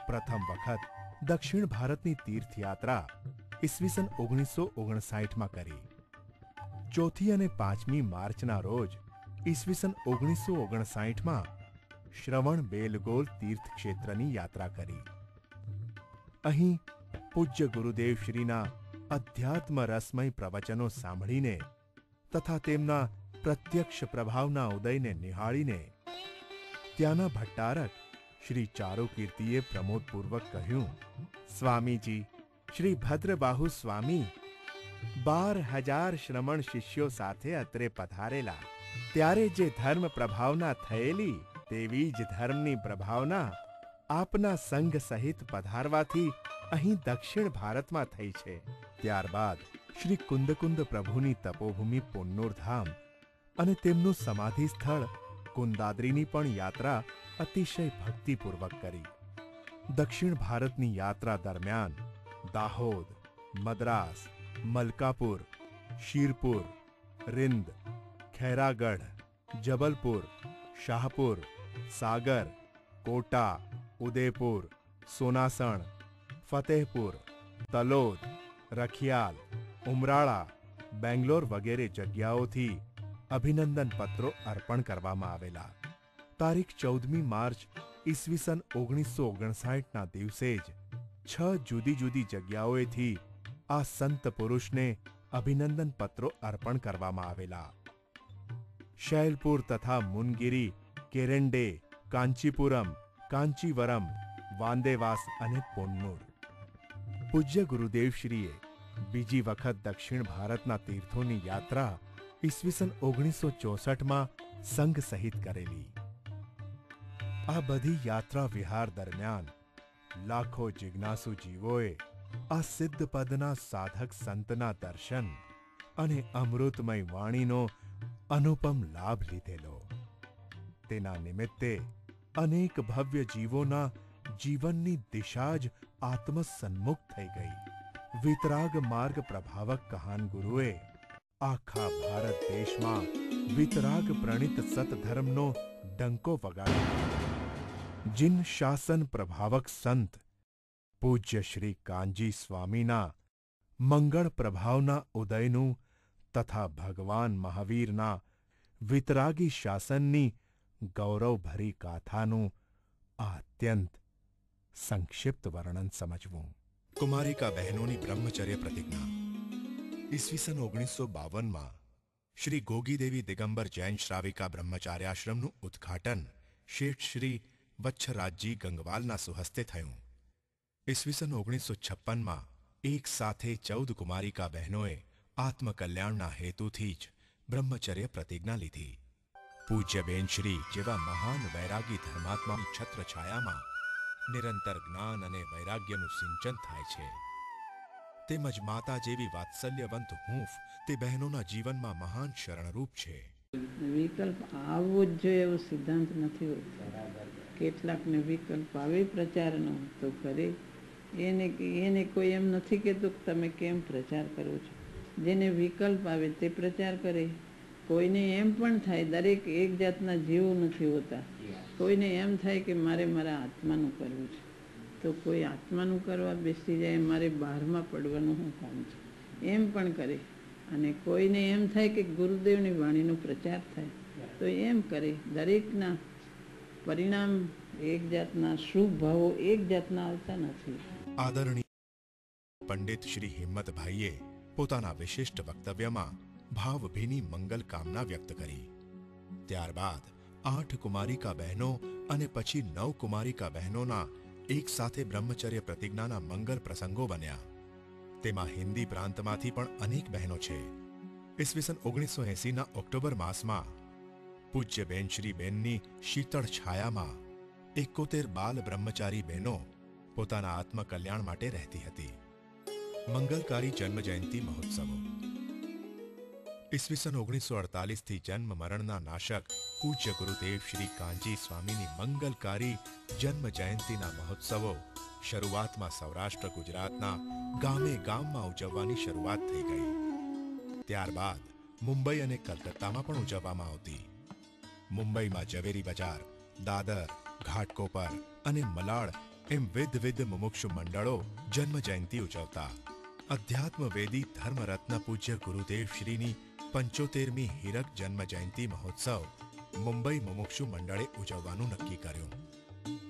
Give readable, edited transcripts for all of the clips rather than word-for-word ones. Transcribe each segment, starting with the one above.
પ્રથમ વખત દક્ષિણ ભારતની તીર્થયાત્રા ઈસવીસન 1959માં કરી. ચોથી અને 5મી માર્ચના રોજ ઈસવીસન 1959માં શ્રવણ બેલગોલ તીર્થક્ષેત્રની યાત્રા કરી. અહીં પૂજ્ય ગુરુદેવ શ્રીના અધ્યાત્મ રસમય પ્રવચનો સાંભળીને તથા તેમના પ્રત્યક્ષ પ્રભાવના ઉદયને નિહાળીને ત્યાંના ભટ્ટારક શ્રી ચારુકીર્તિએ પ્રમોદપૂર્વક કહ્યું, સ્વામીજી, શ્રી ભદ્રબાહુ સ્વામી 12,000 શ્રમણ શિષ્યો સાથે અત્રે પધારેલા, ત્યારે જે ધર્મ પ્રભાવના થયેલી તેવી જ ધર્મની પ્રભાવના આપના સંઘ સહિત પધારવાથી અહીં દક્ષિણ ભારતમાં થઈ છે. ત્યારબાદ શ્રી કુંદકુંદ પ્રભુની તપોભૂમિ પુન્નુરધામ અને તેમનું સમાધિ સ્થળ કુંદાદ્રીની પણ યાત્રા અતિશય ભક્તિપૂર્વક કરી. દક્ષિણ ભારતની યાત્રા દરમિયાન દાહોદ, મદ્રાસ, મલકાપુર, શીરપુર, रिंद, खैरागढ़, जबलपुर, शाहपुर, सागर, कोटा, उदयपुर, सोनासण, फतेहपुर, तलोद, रखियाल, उमराळा, बेंगलोर वगैरे जग्याओथी अभिनंदन पत्रों अर्पण करवामां आवेला. तारीख 14મી मार्च ईस्वीसन 1959 दिवसे ज 6 जुदी जुदी जग्याओएथी आ संत पुरुषने अभिनंदन पत्रों अर्पण करवामां आवेला. शैलपुर तथा मुनगिरी, केरेंडे, कांचीपुरम, कांचीवरम, वांदेवास अने पोन्नूर. पूज्य गुरुदेव श्रीए बीजी वखत दक्षिण भारतना तीर्थोनी यात्रा ईस्वीसन 1964 में संघ सहित करेली. आ बधी यात्रा विहार दरमियान लाखों जिज्ञासु जीवोए आ सिद्ध पदना साधक संतना दर्शन अने अमृतमय वाणीनो अनुपम लाभ लीधेलो. तेना निमित्ते अनेक भव्य जीवोना जीवननी दिशा ज आत्मसन्मुख थई गई. वितराग मार्ग प्रभावक कहान गुरुए आखा भारत देश में वितराग प्रणित सतधर्मनो डंको वगाड्यो. जिन शासन प्रभावक संत पूज्य श्री कांजी स्वामीना मंगल प्रभावना उदयनु तथा भगवान महावीरना वितरागी शासननी गौरव भरी गाथानु अत्यंत संक्षिप्त वर्णन समझवू. कुमारिका बहनोनी ब्रह्मचर्य प्रतिज्ञा. ईस्वीसन 1952 में श्री गोगीदेवी दिगंबर जैन श्राविका ब्रह्मचार्याश्रमનું ઉદ્ઘાટન શેઠ શ્રી વચ્છરાજજી ગંગવાલના સુહસ્તે થયું. ઈસવીસન 1956 માં એક સાથે 14 કુમારિકા બહેનોએ આત્મકલ્યાણના હેતુથી જ બ્રહ્મચર્ય પ્રતિજ્ઞા લીધી. પૂજ્ય બેન શ્રી જેવા મહાન વૈરાગી ધર્માત્માની છત્રછાયામાં નિરંતર જ્ઞાન અને વૈરાગ્યનું સિંચન થાય છે. તેમજ માતા જેવી વાત્સલ્યવંત હૂંફ તે બહેનોના જીવનમાં મહાન શરણરૂપ છે. વિકલ્પ આવવો જ જોઈએ એવો સિદ્ધાંત નથી હોતો. કેટલાકને વિકલ્પ આવે પ્રચારનો તો કરે. એને કોઈ એમ નથી કહેતું કે તમે કેમ પ્રચાર કરો છો. જેને વિકલ્પ આવે તે પ્રચાર કરે. કોઈને એમ પણ થાય, દરેક એક જાતના જીવો નથી હોતા. કોઈને એમ થાય કે મારે મારા આત્માનું કરવું છે, તો કોઈ આત્માનું કરવા બેસી જાય, મારે બહારમાં પડવાનું શું કામ છે, એમ પણ કરે. અને કોઈને એમ થાય કે ગુરુદેવની વાણીનો પ્રચાર થાય તો એમ કરે. દરેકના પરિણામ એક જાતના, શુભ ભાવો એક જાતના આવતા નથી. આદરણીય પંડિત શ્રી હિંમતભાઈએ પોતાના વિશિષ્ટ વક્તવ્યમાં ભાવભીની મંગલ કામના વ્યક્ત કરી. ત્યારબાદ 8 કુમારિકા બહેનો અને પછી 9 કુમારિકા બહેનોના એક સાથે બ્રહ્મચર્ય પ્રતિજ્ઞાના મંગલ પ્રસંગો બન્યા. તેમાં હિન્દી પ્રાંતમાંથી પણ અનેક બહેનો છે. ઈસવીસન 1980ના ઓક્ટોબર માસમાં પૂજ્ય બેન શ્રી બેનની શીતળ છાયામાં 71 બાલ બ્રહ્મચારી બહેનો પોતાના આત્મકલ્યાણ માટે રહેતી હતી. મંગલકારી જન્મ જયંતિ મહોત્સવો. ઈસવીસન 1948 થી જન્મ મરણના નાશક પૂજ્ય ગુરુદેવ શ્રી કાંજી સ્વામીની મંગલકારી જન્મ જયંતિના મહોત્સવો શરૂઆતમાં સૌરાષ્ટ્ર ગુજરાતના ગામે ગામમાં ઉજવવાની શરૂઆત થઈ ગઈ. ત્યારબાદ મુંબઈ અને કલકત્તામાં પણ ઉજવવામાં આવતી. મુંબઈમાં ઝવેરી બજાર, દાદર, ઘાટકોપર અને મલાડ એમ વિધ મુમુક્ષુ મંડળો જન્મ જયંતિ ઉજવતા. અધ્યાત્મવેદી ધર્મરત્ન પૂજ્ય ગુરુદેવ શ્રીની 75મી હીરક જન્મ જયંતિ મહોત્સવ મુંબઈ મુમુક્ષુ મંડળે ઉજવવાનું નક્કી કર્યું.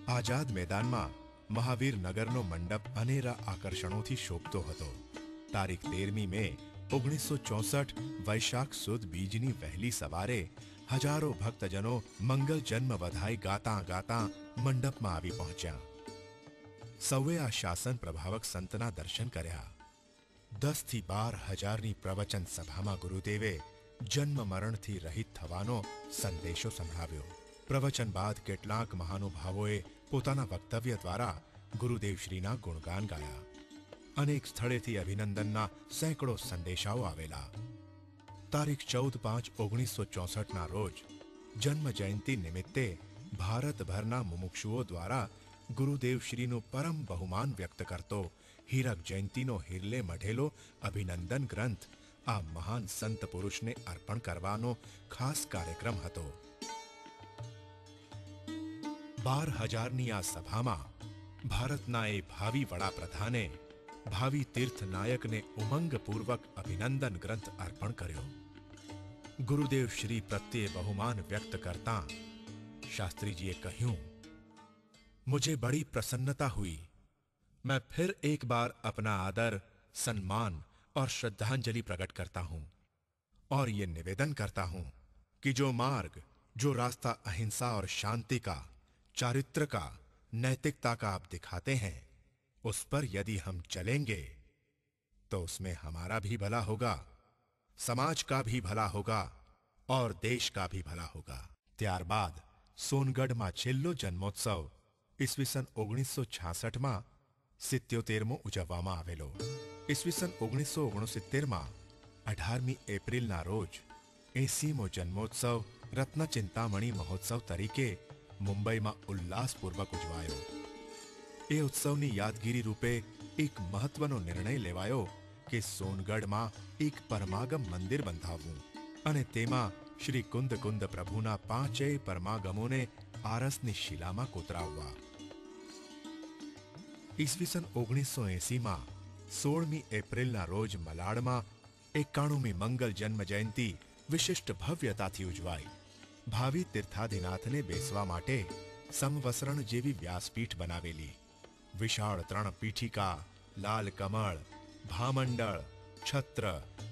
આઝાદ મેદાનમાં મહાવીર નગરનો મંડપ અનેરા આકર્ષણોથી શોભતો હતો. તારીખ 13મી મે 1964 વૈશાખ સુદ બીજની વહેલી સવારે હજારો ભક્તજનો મંગલ જન્મ વધાઈ ગાતા ગાતા મંડપમાં આવી પહોંચ્યા. સૌએ આ શાસન પ્રભાવક સંતના દર્શન કર્યા. 10 થી 12 હજારની પ્રવચન સભામાં ગુરુદેવે જન્મ મરણથી રહિત થવાનો સંદેશો સંભળાવ્યો. પ્રવચન બાદ કેટલાક મહાનુભાવોએ પોતાના વક્તવ્ય દ્વારા ગુરુદેવશ્રીના ગુણગાન ગાયા. અનેક સ્થળેથી અભિનંદનના સેંકડો સંદેશાઓ આવેલા. તારીખ 14/5/1964ના રોજ જન્મ જયંતિ નિમિત્તે ભારતભરના મુમુક્ષુઓ દ્વારા ગુરુદેવશ્રીનું પરમ બહુમાન વ્યક્ત કરતો હીરક જયંતિનો હિરલે મઢેલો અભિનંદન ગ્રંથ આ મહાન સંત પુરુષને અર્પણ કરવાનો ખાસ કાર્યક્રમ હતો. 12,000ની આ સભામાં ભારતના એ ભાવિ વડાપ્રધાને ભાવિ તીર્થનાયકને ઉમંગપૂર્વક અભિનંદન ગ્રંથ અર્પણ કર્યો. ગુરુદેવ શ્રી પ્રત્યે બહુમાન વ્યક્ત કરતા शास्त्री जी कहूं, मुझे बड़ी प्रसन्नता हुई. मैं फिर एक बार अपना आदर, सम्मान और श्रद्धांजलि प्रकट करता हूं और ये निवेदन करता हूं कि जो मार्ग, जो रास्ता अहिंसा और शांति का, चारित्र का, नैतिकता का आप दिखाते हैं, उस पर यदि हम चलेंगे तो उसमें हमारा भी भला होगा, समाज का भी भला होगा और देश का भी भला होगा. ત્યારબાદ સોનગઢમાં છેલ્લો જન્મોત્સવ ઈસવીસન 1966માં 77મો ઉજવવામાં આવેલો. ઈસવીસન 1969માં 18મી એપ્રિલના રોજ 80મો જન્મોત્સવ રત્નચિંતામણી મહોત્સવ તરીકે મુંબઈમાં ઉલ્લાસપૂર્વક ઉજવાયો. એ ઉત્સવની યાદગીરી રૂપે એક મહત્વનો નિર્ણય લેવાયો કે સોનગઢમાં એક પરમાગમ મંદિર બંધાવવું અને તેમાં શ્રી કુંદ કુંદ પ્રભુના 5 પરમાગમોને આરસની શિલામાં કોતરાવવા. ઈસવીસન 1980માં 16મી એપ્રિલના રોજ મલાડમાં 91મી મંગલ જન્મ જયંતિ વિશિષ્ટ ભવ્યતાથી ઉજવાઈ. ભાવિ તીર્થાધિનાથને બેસવા માટે સમવસરણ જેવી વ્યાસપીઠ બનાવેલી. વિશાળ 3 પીઠિકા, લાલ કમળ, ભામંડળ, છત્ર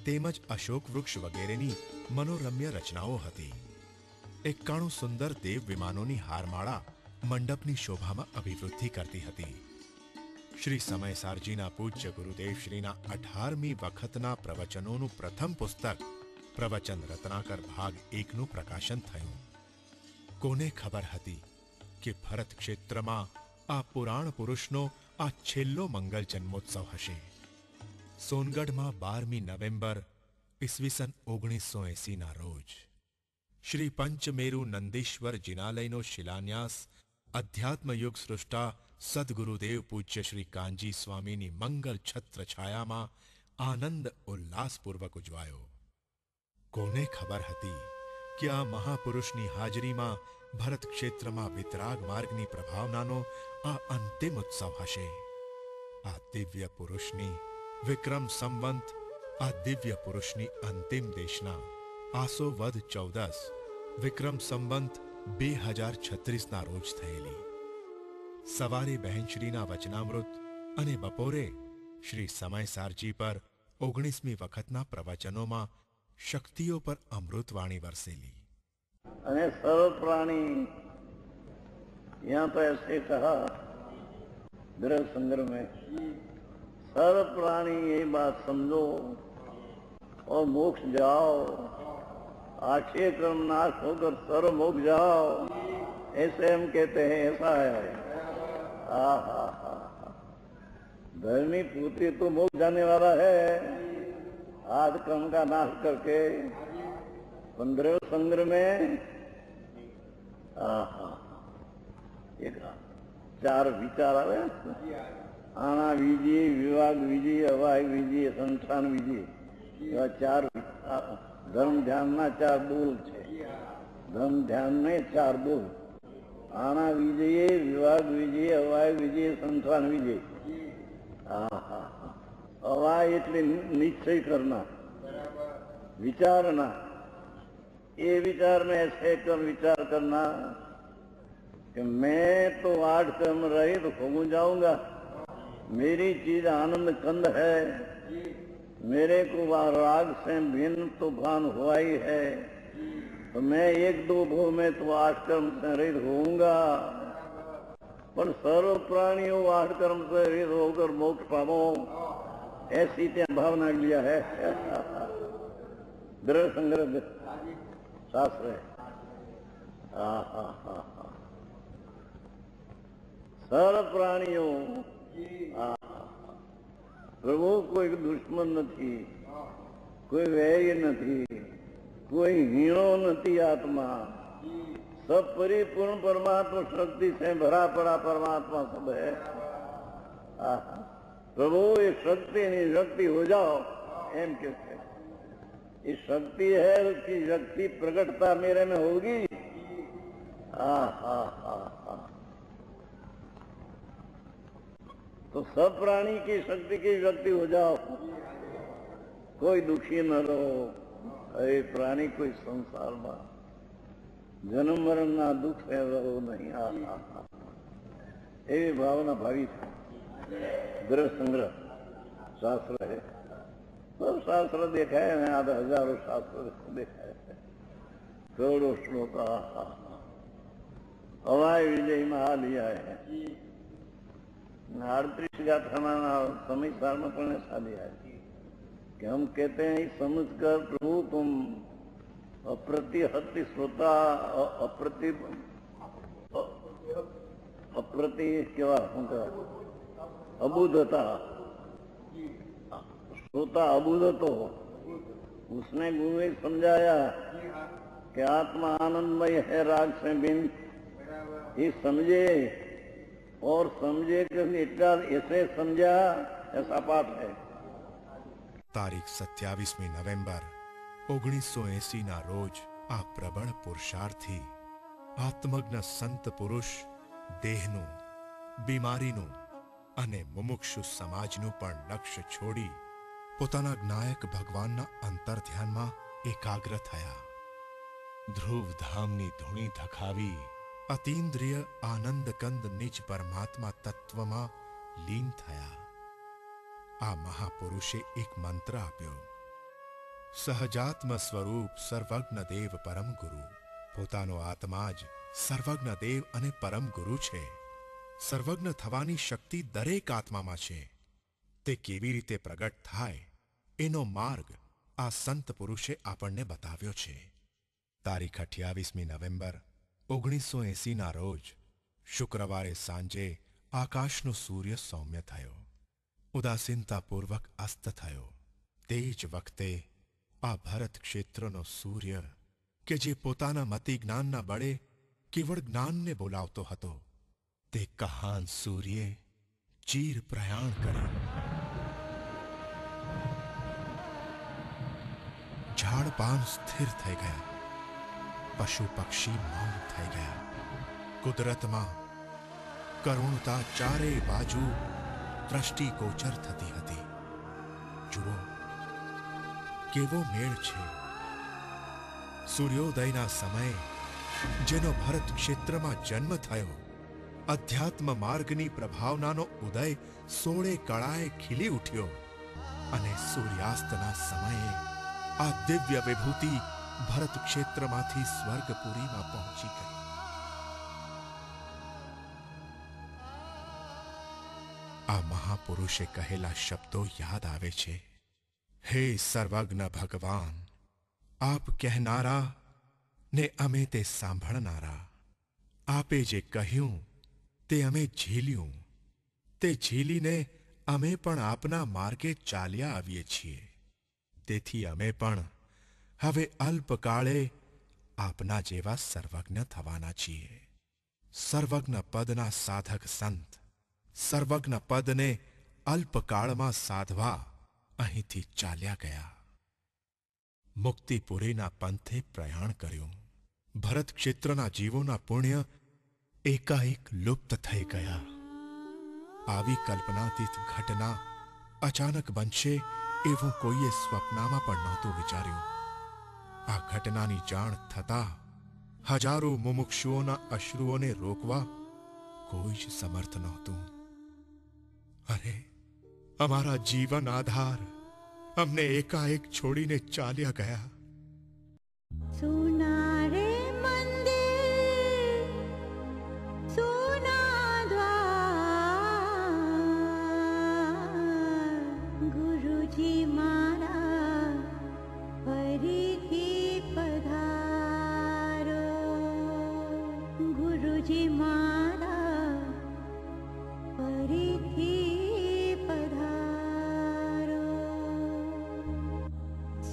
તેમજ અશોક વૃક્ષ વગેરેની મનોરમ્ય રચનાઓ હતી. 91 સુંદર દેવ વિમાનોની હારમાળા મંડપની શોભામાં અભિવૃદ્ધિ કરતી હતી. શ્રી સમયસારજીના પૂજ્ય ગુરુદેવશ્રીના 18મી વખતના પ્રવચનોનું પ્રથમ પુસ્તક પ્રવચન રત્નાકર ભાગ 1નું પ્રકાશન થયું. કોને ખબર હતી કે ભરત ક્ષેત્રમાં આ પુરાણ પુરુષનો આ છેલ્લો મંગલ જન્મોત્સવ હશે. સોનગઢમાં 12મી નવેમ્બર ઈસવીસન 1980ના રોજ શ્રી પંચમેરુ નંદીશ્વર જિનાલયનો શિલાન્યાસ અધ્યાત્મયુગ સૃષ્ટા સદગુરુદેવ પૂજ્ય શ્રી કાંજી સ્વામીની મંગલ છત્ર છાયામાં આનંદ ઉલ્લાસપૂર્વક ઉજવાયો. કોને ખબર હતી કે આ મહાપુરુષની હાજરીમાં ભરત ક્ષેત્રમાં વિતરાગ માર્ગની પ્રભાવનાનો આ અંતિમ ઉત્સવ હશે. આ દિવ્ય પુરુષની વિક્રમ સંવંત, આ દિવ્ય પુરુષની અંતિમ દેશના આસો વદ 14 વિક્રમ સંવંત 2036ના રોજ થયેલી. સવારે બહેનશ્રીના વચનામૃત અને બપોરે શ્રી સમયસારજી પર 19મી વખતના પ્રવચનોમાં શક્તિઓ પર અમૃતવાણી વરસેલી. અને સર્વ प्राणी यहाँ तो ऐसे कहा ग्रह संग्रह में, सर्व प्राणी ये बात समझो और मोक्ष जाओ, आक्षेप कर्म नाश होकर सर्व मोक्ष जाओ, ऐसे हम कहते हैं. ऐसा है. धर्मी पुत्री तो मोक्ष जाने वाला है. आज कर्म का नाश करके 15 संग्रह में एक 4 विचार आवे. आना विजय, विवाग विजय, अवाग विजय, संस्थान विजय, एवा 4 धर्म ध्यान ना 4 बोल छे. धर्म ध्यान ने 4 बोल. આણા વિજયે, વિવાદ વિજય, અવાય વિજય, સંસ્થાન વિજય. અવાય એટલે નિશ્ચય કરના, विचारना, ये विचार में ऐसे कर विचार करना कि मैं तो 8 कर्म रहित तो हो जाऊंगा, मेरी चीज आनंद कंद है, मेरे को राग से भिन्न तूफान हुआ ही है, तो मैं 1-2 भो में तो 8 कर्म से रहित होऊंगा, पर सर्व प्राणियों 8 कर्म से रहित होकर मोक्ष पावो, ऐसी त्या भावना लिया है. दृढ़ संग्रह शास्त्र है. सर्व प्राणियों, प्रभु कोई दुश्मन नहीं, कोई वैर्य नहीं, कोई हीणो नहीं आत्मा, सब परिपूर्ण परमात्मा शक्ति से भरा पड़ा परमात्मा सब है. प्रभु ये शक्ति नहीं शक्ति हो जाओ एम कहते. ये शक्ति है, उसकी शक्ति प्रकटता मेरे में होगी. तो सब प्राणी की शक्ति की व्यक्ति हो जाओ, कोई दुखी न रहो. अरे प्राणी कोई संसार में जन्म मरण ना दुख है रहो नहीं. एवी भावना भावी ग्रह संग्रह शास्त्र है. सब शास्त्र देखा है, मैं आधा हजारों शास्त्र देखा है, करोड़ों श्लोक हवाई विजय में आ लिया है. 38 गाथा समय साल में पण ऐसा लिया है कि हम कहते हैं समझ कर प्रभु तुम अप्रतिहत श्रोता, अप्रति केवा अबुद्धता, श्रोता अबुध तो उसने गुरु ने समझाया कि आत्मा आनंदमय है, राग से भिन्न. ये समझे और समझे कि इतना ऐसे समझा, ऐसा पाठ है. તારીખ 27મી નવેમ્બર 1980 ના રોજ આ પ્રબળ પુરુષાર્થી આત્મજ્ઞ સંત પુરુષ દેહનું, બીમારીનું અને મુમુક્ષુ સમાજનું પણ લક્ષ્ય છોડી પોતાના જ્ઞાયક ભગવાનના અંતર્ધ્યાનમાં એકાગ્ર થયા. ધ્રુવધામની ધૂણી ધખાવી અતીન્દ્રિય આનંદકંદ નિજ પરમાત્મા તત્વમાં લીન થયા. આ મહાપુરુષે એક મંત્ર આપ્યો, સહજાત્મ સ્વરૂપ સર્વજ્ઞ દેવ પરમ ગુરુ. પોતાનો આત્મા જ સર્વજ્ઞ દેવ અને પરમ ગુરુ છે. સર્વજ્ઞ થવાની શક્તિ દરેક આત્મામાં છે. તે કેવી રીતે પ્રગટ થાય એનો માર્ગ આ સંત પુરુષે આપણને બતાવ્યો છે. તારીખ 28મી નવેમ્બર 1980 ના રોજ શુક્રવારે સાંજે આકાશનો સૂર્ય સૌમ્ય થયો, ઉદાસીનતાપૂર્વક અસ્ત થયો. તે જ વખતે આ ભરત ક્ષેત્રનો સૂર્ય કે જે પોતાના મતિ જ્ઞાનના બળે કેવળ જ્ઞાનને બોલાવતો હતો, તે કહાન સૂર્યે ચીર પ્રયાણ કર્યું. ઝાડ પાન સ્થિર થઈ ગયા, પશુ પક્ષી મૌન થઈ ગયા. કુદરતમાં કરુણતા ચારે બાજુ દ્રષ્ટિગોચર થતી હતી. જુઓ કેવો મેળ છે. સૂર્યોદયના સમયે જેનો ભરત ક્ષેત્રમાં જન્મ થયો, અધ્યાત્મ માર્ગની પ્રભાવનાનો ઉદય 16 કળાએ ખીલી ઉઠ્યો અને સૂર્યાસ્તના સમયે આ દિવ્ય વિભૂતિ ભરત ક્ષેત્રમાંથી સ્વર્ગપુરીમાં પહોંચી ગઈ. આ મહાપુરુષે કહેલા શબ્દો યાદ આવે છે. હે સર્વજ્ઞ ભગવાન, આપ કહેનારા ને અમે તે સાંભળનારા. આપે જે કહ્યું તે અમે ઝીલ્યું, તે ઝીલીને અમે પણ આપના માર્ગે ચાલ્યા આવીએ છીએ. તેથી અમે પણ હવે અલ્પકાળે આપના જેવા સર્વજ્ઞ થવાના છીએ. સર્વજ્ઞ પદના સાધક સંત સર્વજ્ઞ પદને અલ્પકાળમાં સાધવા અહીંથી ચાલ્યા ગયા. મુક્તિપુરીના પંથે પ્રયાણ કર્યું. ભરત ક્ષેત્રના જીવોના પુણ્ય એકાએક લુપ્ત થઈ ગયા. આવી કલ્પનાતીત ઘટના અચાનક બનશે એવું કોઈએ સ્વપ્નમાં પણ નહોતું વિચાર્યું. આ ઘટનાની જાણ થતા હજારો મુમુક્ષુઓના અશ્રુઓને રોકવા કોઈ જ સમર્થ નહોતું. અરે, અમારા જીવન આધાર અમને એકાએક છોડીને ચાલ્યા ગયા. सुना रे मंदिर सुना द्वार गुरुजी मारा फरीथी पधारो गुरुजी मारा फरीथी पधारो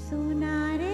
सुना रे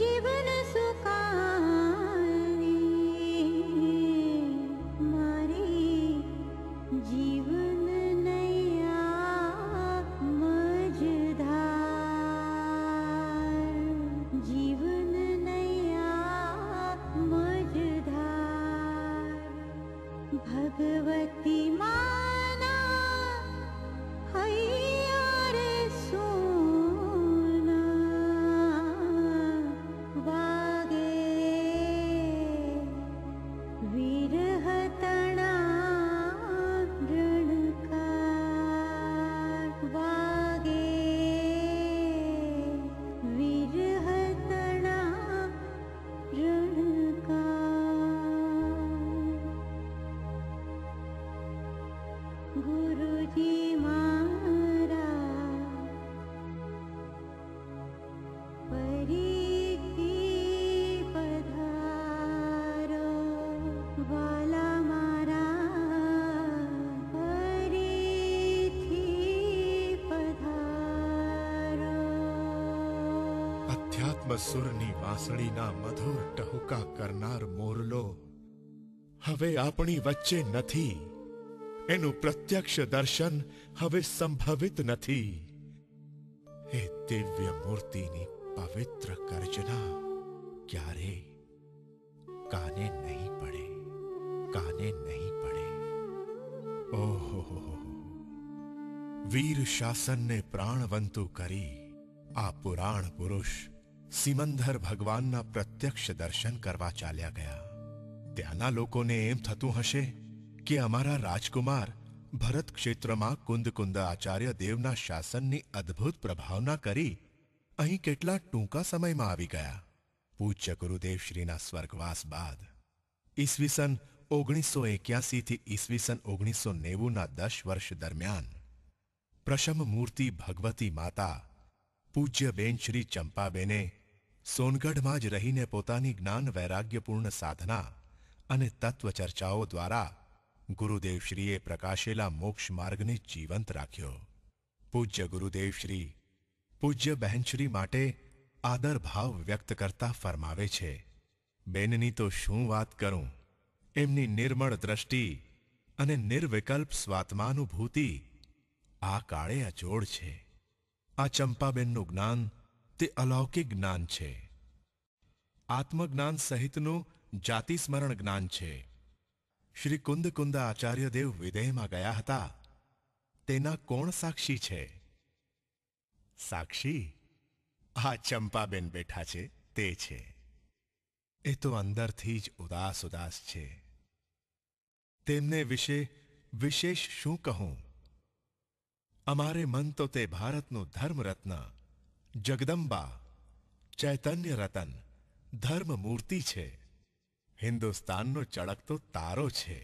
जीवन सुखारी मारी जीवन नैया मझधार जीवन नैया मझधार भगवती माना हैया रे सोना वागे विरह तना रणकार वागे विरह तना रणकार गुरुजी मारा फरीथी पधारो वाला मारा फरीथी पधारो અધ્યાત્મ સુરની વાંસળીના મધુર ટહુકા કરનાર મોરલો હવે આપણી વચ્ચે નથી. એનું પ્રત્યક્ષ દર્શન હવે સંભવિત નથી. એ દિવ્ય મૂર્તિની પવિત્ર ગર્જના ક્યારે કાને નહીં પડે, કાને નહીં પડે. ઓહો, વીર શાસનને પ્રાણવંતુ કરી આ પુરાણ પુરુષ સિમંદર ભગવાનના પ્રત્યક્ષ દર્શન કરવા ચાલ્યા ગયા. ત્યાંના લોકોને એમ થતું હશે કે અમારા રાજકુમાર ભરત ક્ષેત્રમાં કુંદ આચાર્ય દેવના શાસનની અદ્ભુત પ્રભાવના કરી અહીં કેટલા ટૂંકા સમયમાં આવી ગયા. પૂજ્ય ગુરુદેવશ્રીના સ્વર્ગવાસ બાદ ઈસવીસન 1981 થી ઈસવીસન 1990ના 10 વર્ષ દરમિયાન પ્રશમ મૂર્તિ ભગવતી માતા પૂજ્ય બેન શ્રી ચંપાબેને સોનગઢમાં જ રહીને પોતાની જ્ઞાન વૈરાગ્યપૂર્ણ સાધના અને તત્વ ચર્ચાઓ દ્વારા ગુરુદેવશ્રીએ પ્રકાશેલા મોક્ષ માર્ગને જીવંત રાખ્યો. પૂજ્ય ગુરુદેવશ્રી પૂજ્ય બહેનશ્રી માટે આદર ભાવ વ્યક્ત કરતા ફરમાવે છે, બેનની તો શું વાત કરું. એમની નિર્મળ દ્રષ્ટિ અને નિર્વિકલ્પ સ્વાત્માનુભૂતિ આ કાળે અજોડ છે. આ ચંપાબેનનું જ્ઞાન તે અલૌકિક જ્ઞાન છે. આત્મજ્ઞાન સહિતનું જાતિસ્મરણ જ્ઞાન છે. શ્રી કુંદ આચાર્યદેવ વિદેહમાં ગયા હતા, તેના કોણ સાક્ષી છે? સાક્ષી આ ચંપાબેન બેઠા છે તે છે. એ તો અંદરથી જ ઉદાસ છે. તેમને વિશે વિશેષ શું કહું? અમારે મન તો તે ભારતનું ધર્મરત્ન, જગદંબા, ચૈતન્ય રતન, ધર્મમૂર્તિ છે. હિન્દુસ્તાનનો ચળકતો તારો છે.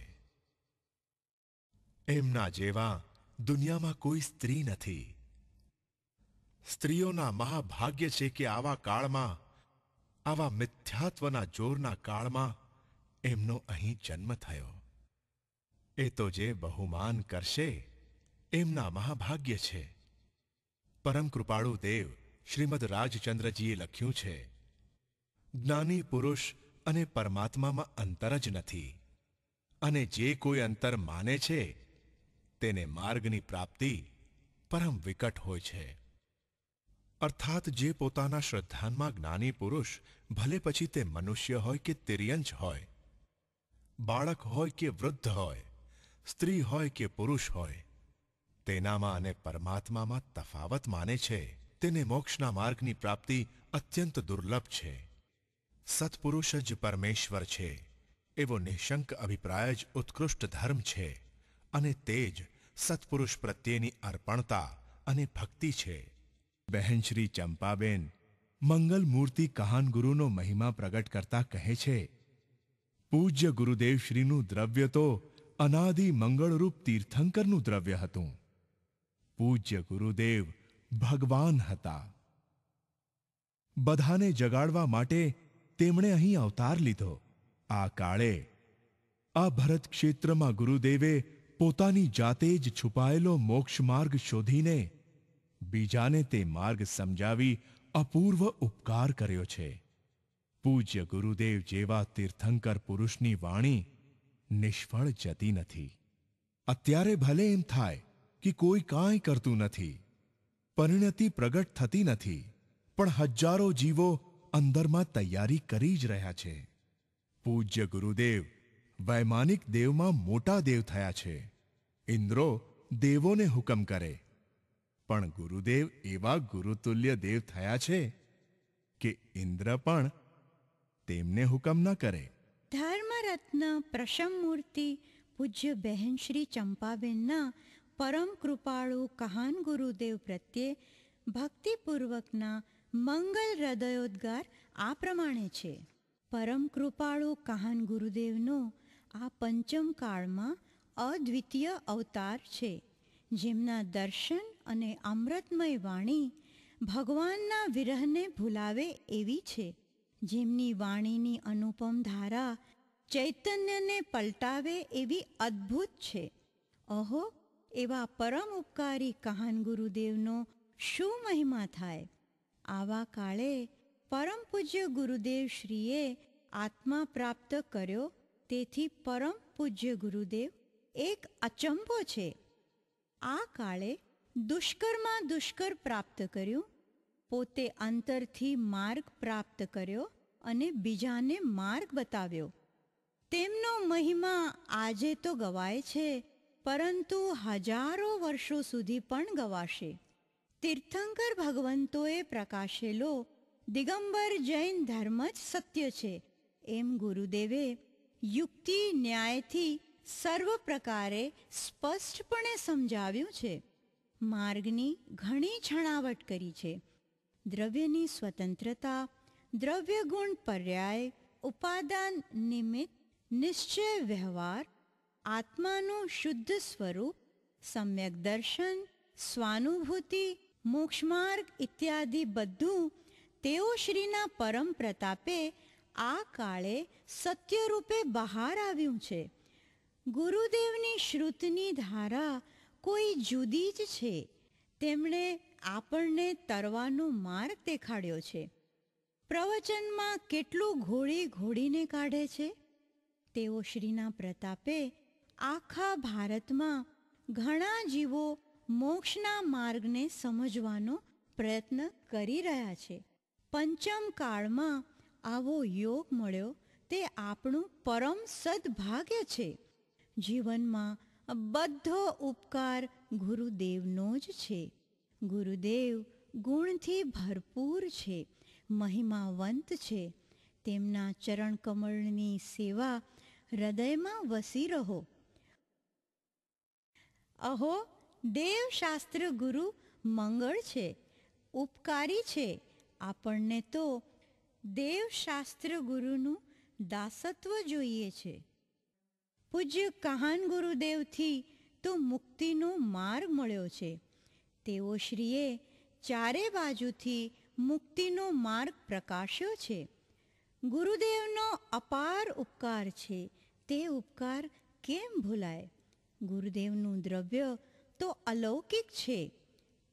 એમના જેવા દુનિયામાં કોઈ સ્ત્રી નથી. સ્ત્રીઓના મહાભાગ્ય છે કે આવા કાળમાં, આવા મિથ્યાત્વના જોરના કાળમાં એમનો અહીં જન્મ થયો. એ તો જે બહુમાન કરશે એમના મહાભાગ્ય છે. પરમ કૃપાળુ દેવ શ્રીમદ રાજચંદ્રજીએ લખ્યું છે, જ્ઞાની પુરુષ અને પરમાત્મામાં અંતર જ નથી, અને જે કોઈ અંતર માને છે તેને માર્ગની પ્રાપ્તિ પરમ વિકટ હોય છે. અર્થાત જે પોતાના શ્રદ્ધાનમાં જ્ઞાની પુરુષ, ભલે પછી તે મનુષ્ય હોય કે તિર્યંચ હોય, બાળક હોય કે વૃદ્ધ હોય, સ્ત્રી હોય કે પુરુષ હોય, તેનામાં અને પરમાત્મામાં તફાવત માને છે, તેને મોક્ષના માર્ગની પ્રાપ્તિ અત્યંત દુર્લભ છે. સત્પુરુષ જ પરમેશ્વર છે એવો નિઃશંક અભિપ્રાય જ ઉત્કૃષ્ટ ધર્મ છે, અને તે જ સત્પુરુષ પ્રત્યેની અર્પણતા અને ભક્તિ છે. બહેન શ્રી ચંપાબેન મંગલ મૂર્તિ કહાન ગુરુનો મહિમા પ્રગટ કરતા કહે છે, પૂજ્ય ગુરુદેવ શ્રીનું દ્રવ્ય તો અનાદિ મંગળરૂપ તીર્થંકરનું દ્રવ્ય હતું. પૂજ્ય ગુરુદેવ ભગવાન હતા. બધાને જગાડવા માટે તેમણે અહીં અવતાર લીધો. આ કાળે આ ભરત ક્ષેત્રમાં ગુરુદેવે પોતાની જાતે જ છુપાયેલો મોક્ષ માર્ગ શોધીને બીજાને તે માર્ગ સમજાવી અપૂર્વ ઉપકાર કર્યો છે. પૂજ્ય ગુરુદેવ જેવા તીર્થંકર પુરુષની વાણી નિષ્ફળ જતી નથી. અત્યારે ભલે એમ થાય કે કોઈ કાંઈ કરતું નથી, પરિણતિ પ્રગટ થતી નથી, પણ હજારો જીવો અંદરમાં તૈયારી કરી જ રહ્યા છે. પૂજ્ય ગુરુદેવ વૈમાનિક દેવમાં મોટા દેવ થયા છે. ઇન્દ્રો દેવોને હુકમ કરે, પણ ગુરુદેવ એવા ગુરુતુલ્ય દેવ થયા છે કે ઇન્દ્ર પણ તેમને હુકમ ન કરે. ધર્મરત્ન પ્રશમમૂર્તિ પૂજ્ય બહેન શ્રી ચંપાબેનના પરમ કૃપાળુ કહાન ગુરુદેવ પ્રત્યે ભક્તિપૂર્વકના મંગલ હૃદયોદ્ગાર આ પ્રમાણે છે. પરમ કૃપાળુ કહાન ગુરુદેવનો આ પંચમ કાળમાં અદ્વિતીય અવતાર છે, જેમના દર્શન અને અમૃતમય વાણી ભગવાનના વિરહને ભૂલાવે એવી છે, જેમની વાણીની અનુપમ ધારા ચૈતન્યને પલટાવે એવી અદ્ભુત છે. અહો, એવા પરમ ઉપકારી કહાન ગુરુદેવનો શું મહિમા થાય! આવા કાળે પરમ પૂજ્ય ગુરુદેવ શ્રીએ આત્મા પ્રાપ્ત કર્યો, તેથી પરમ પૂજ્ય ગુરુદેવ એક અચંબો છે. આ કાળે દુષ્કરમાં દુષ્કર પ્રાપ્ત કર્યું, પોતે અંતરથી માર્ગ પ્રાપ્ત કર્યો અને બીજાને માર્ગ બતાવ્યો. તેમનો મહિમા આજે તો ગવાય છે, પરંતુ હજારો વર્ષો સુધી પણ ગવાશે. તીર્થંકર ભગવંતોએ પ્રકાશેલો દિગંબર જૈન ધર્મ જ સત્ય છે, એમ ગુરુદેવે યુક્તિ ન્યાયથી સર્વ પ્રકારે સ્પષ્ટપણે સમજાવ્યું છે. માર્ગની ઘણી છણાવટ કરી છે. દ્રવ્યની સ્વતંત્રતા, દ્રવ્ય ગુણ પર્યાય, ઉપાદાન નિમિત્ત, નિશ્ચય વ્યવહાર, આત્માનું શુદ્ધ સ્વરૂપ, સમ્યક દર્શન, સ્વાનુભૂતિ, મોક્ષમાર્ગ ઇત્યાદિ બધું તેઓ શ્રીના પરમ પ્રતાપે આ કાળે સત્યરૂપે બહાર આવ્યું છે. ગુરુદેવની શ્રુતની ધારા કોઈ જુદી જ છે. તેમણે આપણને તરવાનો માર્ગ દેખાડ્યો છે. પ્રવચનમાં કેટલું ઘોડીને કાઢે છે. તેઓ શ્રીના પ્રતાપે આખા ભારતમાં ઘણા જીવો મોક્ષના માર્ગને સમજવાનો પ્રયત્ન કરી રહ્યા છે. પંચમ કાળમાં આવો યોગ મળ્યો તે આપણું પરમ સદભાગ્ય છે. જીવનમાં બધો ઉપકાર ગુરુદેવનો જ છે. ગુરુદેવ ગુણથી ભરપૂર છે, મહિમાવંત છે. તેમના ચરણ કમળની સેવા હૃદયમાં વસી રહો. અહો, દેવશાસ્ત્ર ગુરુ મંગળ છે, ઉપકારી છે. આપણને તો દેવશાસ્ત્ર ગુરુનું દાસત્વ જોઈએ છે. પૂજ્ય કહાન ગુરુદેવથી તો મુક્તિનો માર્ગ મળ્યો છે. તેઓ શ્રીએ ચારે બાજુથી મુક્તિનો માર્ગ પ્રકાશ્યો છે. ગુરુદેવનો અપાર ઉપકાર છે, તે ઉપકાર કેમ ભૂલાય? ગુરુદેવનું દ્રવ્ય તો અલૌકિક છે.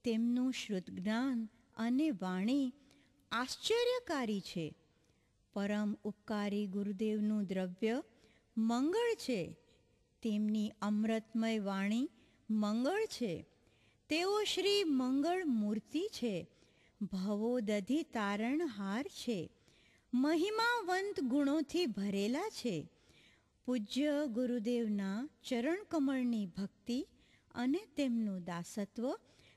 તેમનું શ્રુત જ્ઞાન અને વાણી આશ્ચર્યકારી છે. પરમ ઉપકારી ગુરુદેવનું દ્રવ્ય મંગળ છે. તેમની અમૃતમય વાણી મંગળ છે. તેઓ શ્રી મંગળ મૂર્તિ છે, ભવોદધિ તારણહાર છે, મહિમાવંત ગુણોથી ભરેલા છે. પૂજ્ય ગુરુદેવના ચરણ કમળની ભક્તિ અને તેમનું દાસત્વ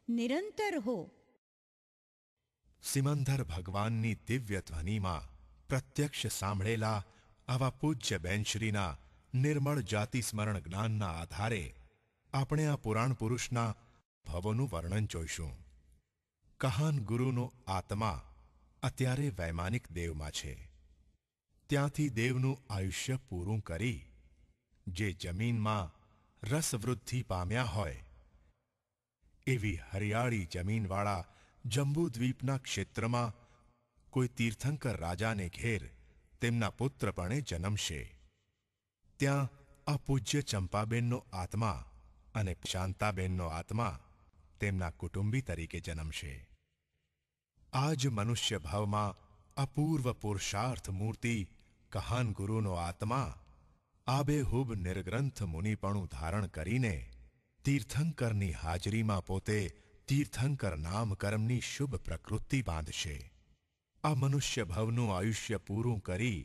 નિરંતર હો. સિમંદર ભગવાનની દિવ્ય ધ્વનિમાં પ્રત્યક્ષ સાંભળેલા આવા પૂજ્ય બેનશ્રીના નિર્મળ જાતિ સ્મરણ જ્ઞાનના આધારે આપણે આ પુરાણ પુરુષના ભવોનું વર્ણન જોઈશું. કહાન ગુરુનો આત્મા અત્યારે વૈમાનિક દેવમાં છે. ત્યાંથી દેવનું આયુષ્ય પૂરું કરી જે જમીનમાં રસવૃદ્ધિ પામ્યા હોય એવી હરિયાળી જમીનવાળા જંબુદ્વીપના ક્ષેત્રમાં કોઈ તીર્થંકર રાજાને ઘેર તેમના પુત્રપણે જન્મશે. ત્યાં આ પૂજ્ય ચંપાબેનનો આત્મા અને શાંતાબેનનો આત્મા તેમના કુટુંબી તરીકે જન્મશે. આ જ મનુષ્ય ભાવમાં અપૂર્વ પુરુષાર્થ મૂર્તિ કહાન ગુરુનો આત્મા આબેહૂબ નિર્ગ્રંથ મુનિપણું ધારણ કરીને તીર્થંકરની હાજરીમાં પોતે તીર્થંકર નામકર્મની શુભ પ્રકૃતિ બાંધશે. આ મનુષ્ય ભવનું આયુષ્ય પૂરું કરી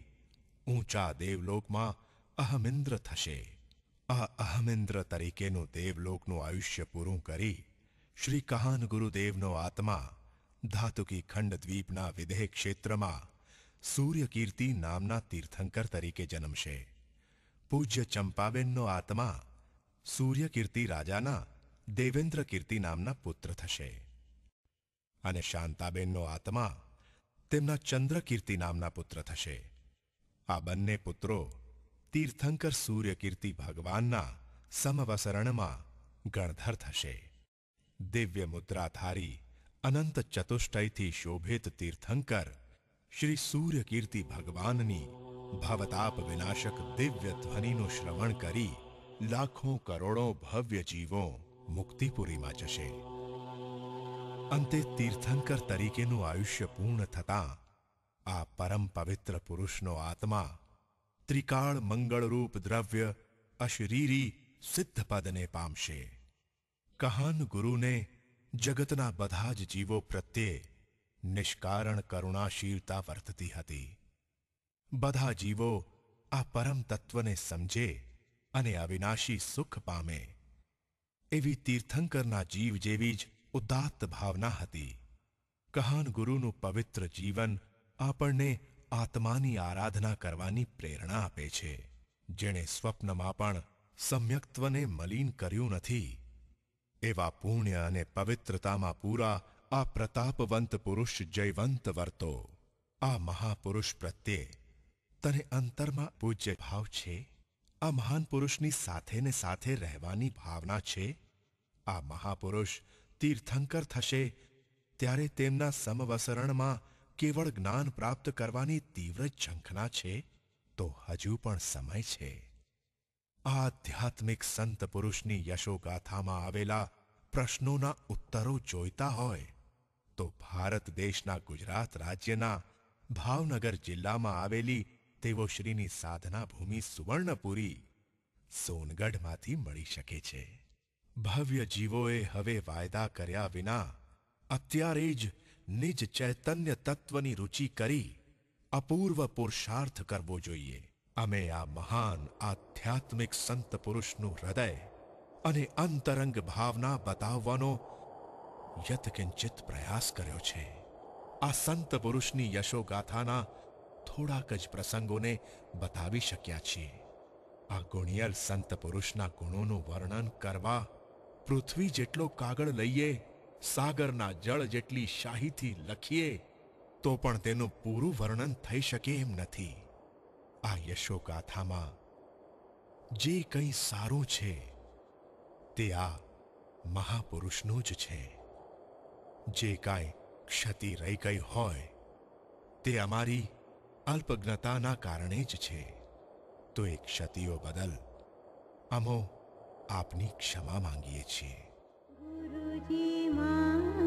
ઊંચા દેવલોકમાં અહમિન્દ્ર થશે. આ અહમિન્દ્ર તરીકેનું દેવલોકનું આયુષ્ય પૂરું કરી શ્રી કહાન ગુરુદેવનો આત્મા ધાતુકી ખંડદ્વીપના વિદેહ ક્ષેત્રમાં સૂર્યકીર્તિ નામના તીર્થંકર તરીકે જન્મશે. પૂજ્ય ચંપાબેનનો આત્મા સૂર્યકીર્તિ રાજાના દેવેન્દ્ર કીર્તિ નામના પુત્ર થશે અને શાંતાબેનનો આત્મા તેમના ચંદ્રકીર્તિ નામના પુત્ર થશે. આ બંને પુત્રો તીર્થંકર સૂર્યકીર્તિ ભગવાનના સમવસરણમાં ગણધર થશે. દિવ્ય મુદ્રાધારી અનંત ચતુષ્ટયથી શોભિત તીર્થંકર શ્રી સૂર્યકીર્તિ ભગવાનની ભવતાપ વિનાશક દિવ્ય ધ્વનિનું શ્રવણ કરી લાખો કરોડો ભવ્ય જીવો મુક્તિપુરીમાં જશે. અંતે તીર્થંકર તરીકેનું આયુષ્ય પૂર્ણ થતાં આ પરમ પવિત્ર પુરુષનો આત્મા ત્રિકાળ મંગળરૂપ દ્રવ્ય અશરીરી સિદ્ધપદને પામશે. કહાન ગુરુને જગતના બધા જ જીવો પ્રત્યે નિષ્કારણ કરુણાશીલતા વર્તતી હતી. બધા જીવો આ પરમ તત્વને સમજે અને અવિનાશી સુખ પામે એવી તીર્થંકરના જીવ જેવી જ ઉદાત્ત ભાવના હતી. કહાન ગુરુનું પવિત્ર જીવન આપણને આત્માની આરાધના કરવાની પ્રેરણા આપે છે. જેણે સ્વપ્નમાં પણ સમ્યક્ત્વને મલિન કર્યું નથી એવા પુણ્ય અને પવિત્રતામાં પૂરા આ પ્રતાપવંત પુરુષ જયવંત વર્તો. આ મહાપુરુષ પ્રત્યે તને અંતરમાં પૂજ્ય ભાવ છે? આ મહાન પુરુષની સાથે ને સાથે રહેવાની ભાવના છે? આ મહાપુરુષ તીર્થંકર થશે ત્યારે તેમના સમવસરણમાં કેવળ જ્ઞાન પ્રાપ્ત કરવાની તીવ્ર ઝંખના છે? તો હજુ પણ સમય છે. આધ્યાત્મિક સંત પુરુષની યશોગાથામાં આવેલા પ્રશ્નોના ઉત્તરો જોઈતા હોય તો ભારત દેશના ગુજરાત રાજ્યના ભાવનગર જિલ્લામાં આવેલી તેઓ શ્રીની સાધના ભૂમિ સુવર્ણપુરી સોનગઢમાંથી મળી શકે છે. ભવ્ય જીવોએ હવે વાયદા કર્યા વિના અત્યારે જ નિજ ચૈતન્ય તત્વની રુચિ કરી અપૂર્વ પુરુષાર્થ કરવો જોઈએ. અમે આ મહાન આધ્યાત્મિક સંત પુરુષનું હૃદય અને અંતરંગ ભાવના બતાવવાનો યત્કિંચિત પ્રયાસ કર્યો છે. આ સંત પુરુષની યશોગાથાના થોડાક જ પ્રસંગોને બતાવી શક્યા છીએ. આ ગુણિયલ સંત પુરુષના ગુણોનું વર્ણન કરવા પૃથ્વી જેટલો કાગળ લઈએ, સાગરના જળ જેટલી શાહીથી લખીએ તો પણ તેનું પૂરું વર્ણન થઈ શકે એમ નથી. આ યશોગાથામાં જે કંઈ સારું છે તે આ મહાપુરુષનું જ છે. જે કાંઈ ક્ષતિ રહી ગઈ હોય તે અમારી અલ્પજ્ઞતાના કારણે જ છે. તો એ ક્ષતિઓ બદલ અમો આપની ક્ષમા માંગીએ છીએ. ગુરુજી મા